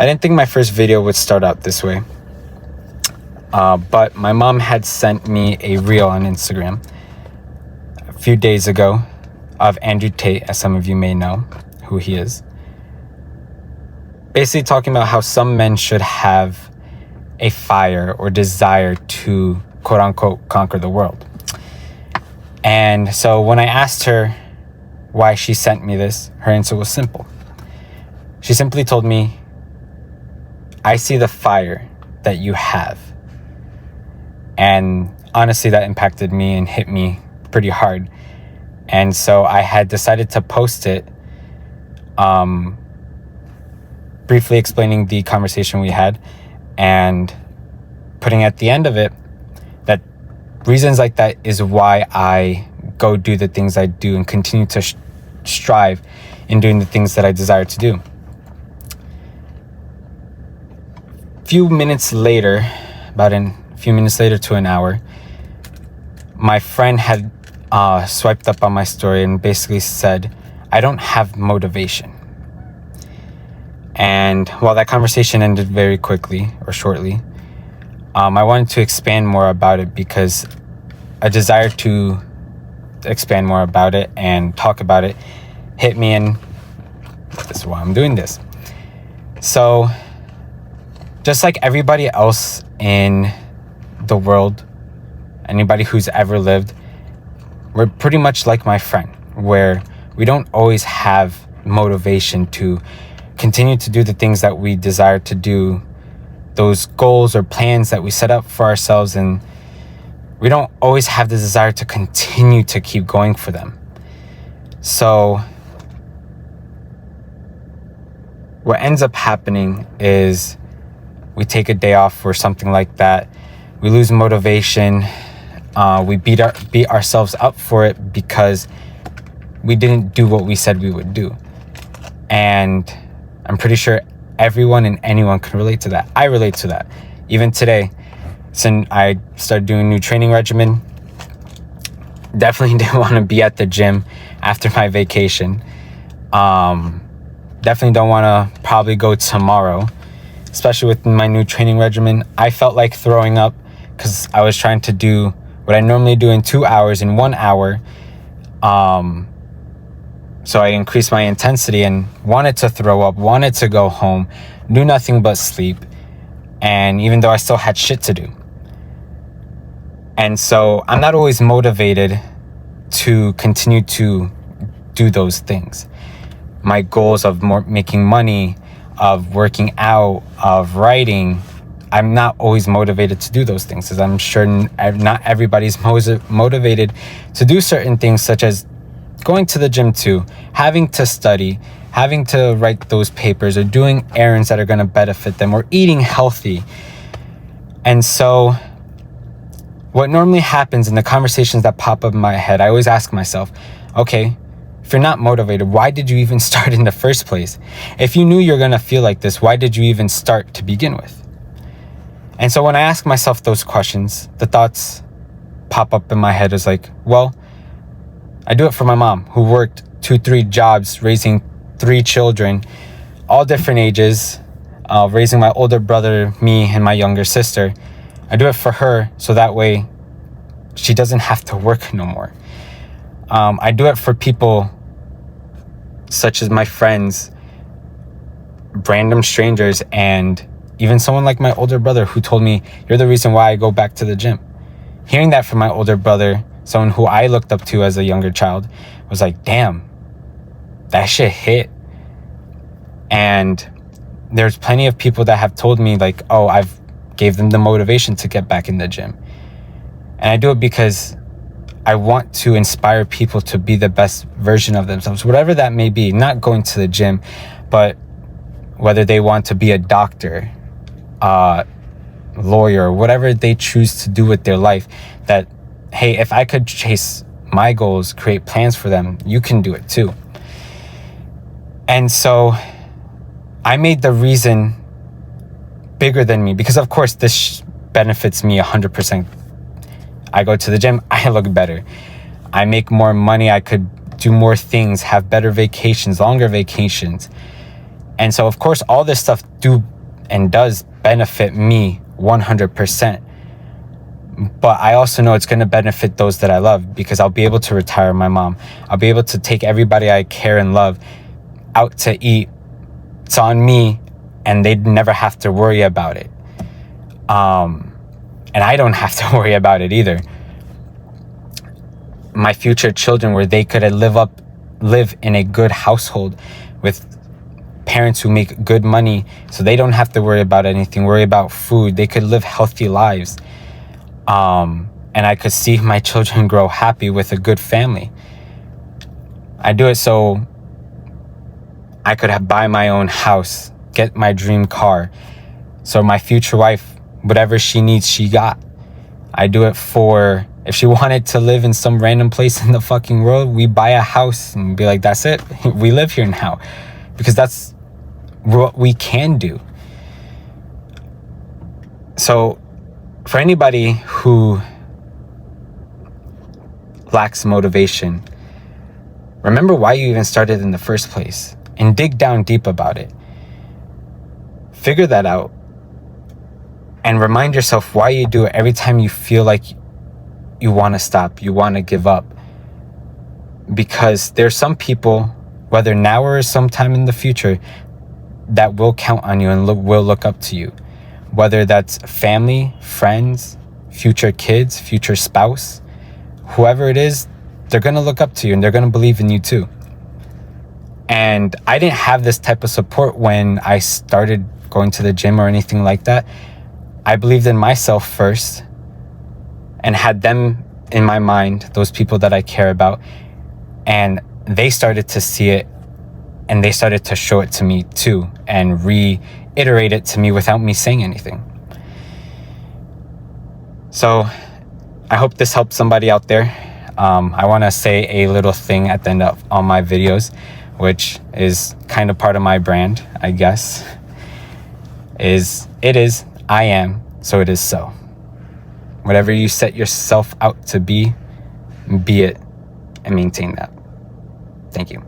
I didn't think my first video would start out this way. But my mom had sent me a reel on Instagram a few days ago of Andrew Tate, as some of you may know who he is. Basically talking about how some men should have a fire or desire to, quote unquote, conquer the world. And so when I asked her why she sent me this, her answer was simple. She simply told me, I see the fire that you have. And honestly, that impacted me and hit me pretty hard. And so I had decided to post it, briefly explaining the conversation we had and putting at the end of it that reasons like that is why I go do the things I do and continue to strive in doing the things that I desire to do. Few minutes later, about a few minutes later to an hour, my friend had swiped up on my story and basically said, I don't have motivation. And while that conversation ended very quickly or shortly, I wanted to expand more about it because a desire to expand more about it and talk about it hit me, and this is why I'm doing this. So just like everybody else in the world, anybody who's ever lived, we're pretty much like my friend, where we don't always have motivation to continue to do the things that we desire to do, those goals or plans that we set up for ourselves, and we don't always have the desire to continue to keep going for them. So what ends up happening is we take a day off or something like that. We lose motivation. We beat ourselves up for it because we didn't do what we said we would do. And I'm pretty sure everyone and anyone can relate to that. I relate to that. Even today, since I started doing a new training regimen, definitely didn't want to be at the gym after my vacation. Definitely don't want to probably go tomorrow, especially with my new training regimen. I felt like throwing up because I was trying to do what I normally do in 2 hours in 1 hour. So I increased my intensity and wanted to throw up, wanted to go home, do nothing but sleep. And even though I still had shit to do. And so I'm not always motivated to continue to do those things. My goals of making money, of working out, of writing, I'm not always motivated to do those things, because I'm sure not everybody's motivated to do certain things, such as going to the gym too, having to study, having to write those papers, or doing errands that are going to benefit them, or eating healthy. And so what normally happens in the conversations that pop up in my head, I always ask myself, okay, if you're not motivated, why did you even start in the first place? If you knew you're going to feel like this, why did you even start to begin with? And so when I ask myself those questions, the thoughts pop up in my head is like, well, I do it for my mom, who worked 2-3 jobs, raising 3 children, all different ages, raising my older brother, me, and my younger sister. I do it for her so that way she doesn't have to work no more. I do it for people such as my friends, random strangers, and even someone like my older brother who told me, you're the reason why I go back to the gym. Hearing that from my older brother, someone who I looked up to as a younger child, was like, damn, that shit hit. And there's plenty of people that have told me like, oh, I've gave them the motivation to get back in the gym. And I do it because I want to inspire people to be the best version of themselves, whatever that may be, not going to the gym, but whether they want to be a doctor, lawyer, whatever they choose to do with their life, that, hey, if I could chase my goals, create plans for them, you can do it too. And so I made the reason bigger than me, because of course this benefits me 100%. I go to the gym, I look better. I make more money, I could do more things, have better vacations, longer vacations. And so, of course, all this stuff does benefit me 100%. But I also know it's going to benefit those that I love, because I'll be able to retire my mom. I'll be able to take everybody I care and love out to eat. It's on me, and they'd never have to worry about it. And I don't have to worry about it either. My future children, where they could live in a good household with parents who make good money, so they don't have to worry about anything, worry about food. They could live healthy lives. And I could see my children grow happy with a good family. I do it so I could buy my own house, get my dream car. So my future wife, whatever she needs, she got. I do it for, if she wanted to live in some random place in the fucking world, we buy a house and be like, that's it. We live here now. Because that's what we can do. So for anybody who lacks motivation, remember why you even started in the first place, and dig down deep about it. Figure that out, and remind yourself why you do it every time you feel like you want to stop, you want to give up. Because there's some people, whether now or sometime in the future, that will count on you and will look up to you. Whether that's family, friends, future kids, future spouse, whoever it is, they're going to look up to you and they're going to believe in you too. And I didn't have this type of support when I started going to the gym or anything like that. I believed in myself first and had them in my mind, those people that I care about. And they started to see it, and they started to show it to me too, and reiterate it to me without me saying anything. So I hope this helps somebody out there. I want to say a little thing at the end of all my videos, which is kind of part of my brand, I guess. I am, so it is so. Whatever you set yourself out to be it and maintain that. Thank you.